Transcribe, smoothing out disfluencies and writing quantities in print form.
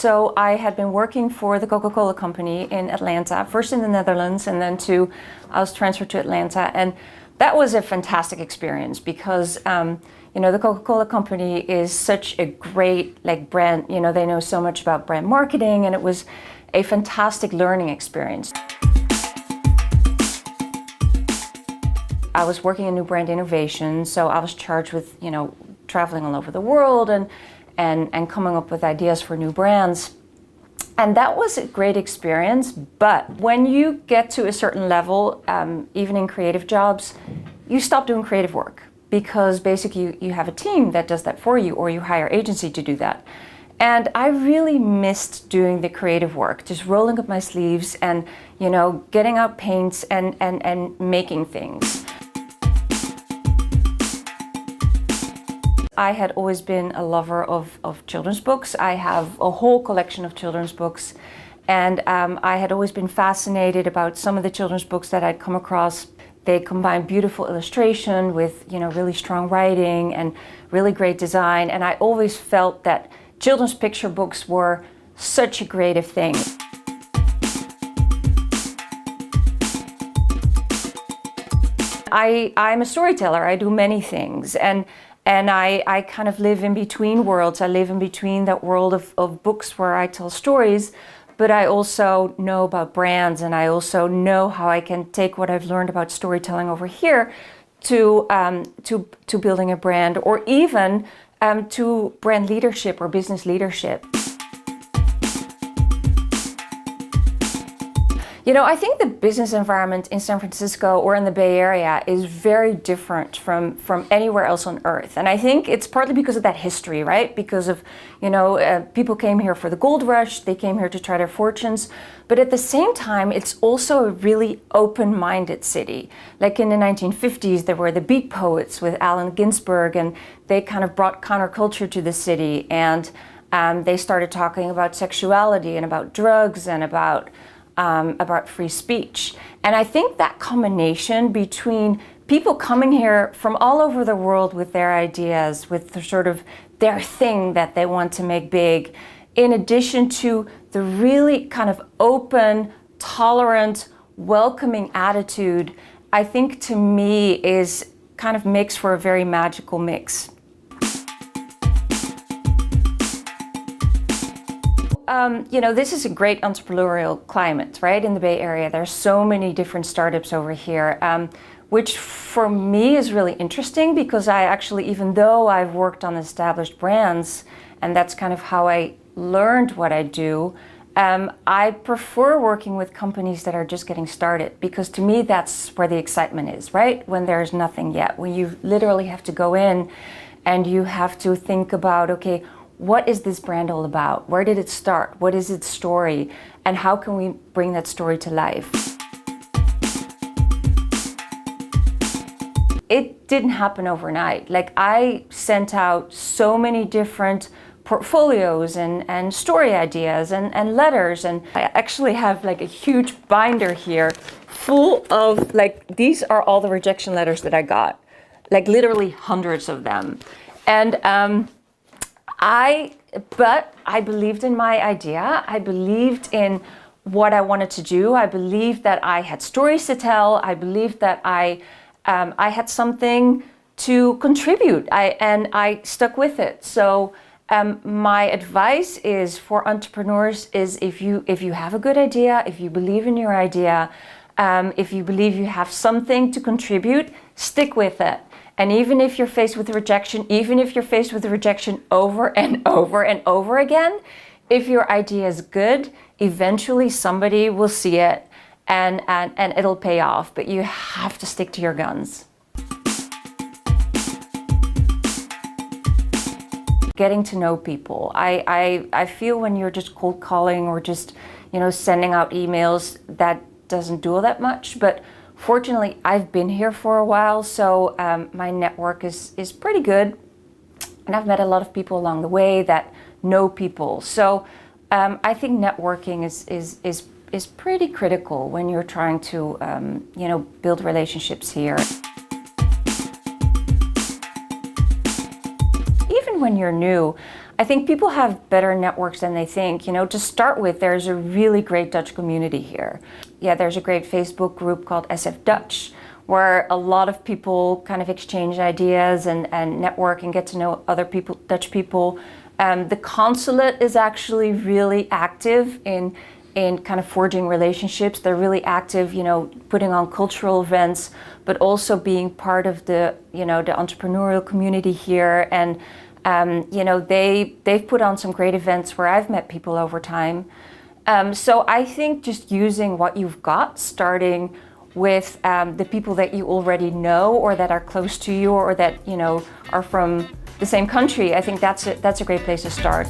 So I had been working for the Coca-Cola company in Atlanta, first in the Netherlands, and then I was transferred to Atlanta. And that was a fantastic experience because, the Coca-Cola company is such a great brand, they know so much about brand marketing, and it was a fantastic learning experience. I was working in new brand innovation, so I was charged with, traveling all over the world and coming up with ideas for new brands. And that was a great experience, but when you get to a certain level, even in creative jobs, you stop doing creative work because basically you have a team that does that for you, or you hire agency to do that. And I really missed doing the creative work, just rolling up my sleeves and, getting out paints and making things. I had always been a lover of children's books. I have a whole collection of children's books, and I had always been fascinated about some of the children's books that I'd come across. They combine beautiful illustration with, really strong writing and really great design, and I always felt that children's picture books were such a creative thing. I'm a storyteller. I do many things, and I kind of live in between worlds. I live in between that world of books where I tell stories, but I also know about brands, and I also know how I can take what I've learned about storytelling over here to building a brand, or even to brand leadership or business leadership. I think the business environment in San Francisco or in the Bay Area is very different from anywhere else on earth. And I think it's partly because of that history, right? Because of, people came here for the gold rush, they came here to try their fortunes. But at the same time, it's also a really open-minded city. Like in the 1950s, there were the Beat Poets with Allen Ginsberg, and they kind of brought counterculture to the city. And they started talking about sexuality and about drugs and about free speech. And I think that combination between people coming here from all over the world with their ideas, with their thing that they want to make big, in addition to the really kind of open, tolerant, welcoming attitude, I think to me is kind of makes for a very magical mix. This is a great entrepreneurial climate, right? In the Bay Area, there's so many different startups over here, which for me is really interesting because I actually, even though I've worked on established brands, and that's kind of how I learned what I do, I prefer working with companies that are just getting started, because to me, that's where the excitement is, right? When there's nothing yet, when you literally have to go in and you have to think about, okay, what is this brand all about? Where did it start? What is its story? And how can we bring that story to life? It didn't happen overnight. I sent out so many different portfolios and story ideas and letters. And I actually have a huge binder here full of these are all the rejection letters that I got. Literally hundreds of them. And but I believed in my idea. I believed in what I wanted to do. I believed that I had stories to tell. I believed that I had something to contribute. I stuck with it. So my advice is for entrepreneurs is if you have a good idea, if you believe in your idea, if you believe you have something to contribute, stick with it. And even if you're faced with rejection, even if you're faced with rejection over and over and over again, if your idea is good, eventually somebody will see it and it'll pay off. But you have to stick to your guns. Getting to know people. I feel when you're just cold calling or just, sending out emails, that doesn't do all that much. But fortunately, I've been here for a while, so my network is pretty good. And I've met a lot of people along the way that know people. So I think networking is pretty critical when you're trying to, build relationships here. Even when you're new, I think people have better networks than they think. You know, to start with, there's a really great Dutch community here. Yeah, there's a great Facebook group called SF Dutch, where a lot of people kind of exchange ideas and network and get to know other people, Dutch people. The consulate is actually really active in kind of forging relationships. They're really active, you know, putting on cultural events, but also being part of the, you know, the entrepreneurial community here. And you know, they've put on some great events where I've met people over time. So I think just using what you've got, starting with the people that you already know or that are close to you or that, you know, are from the same country, I think that's a great place to start.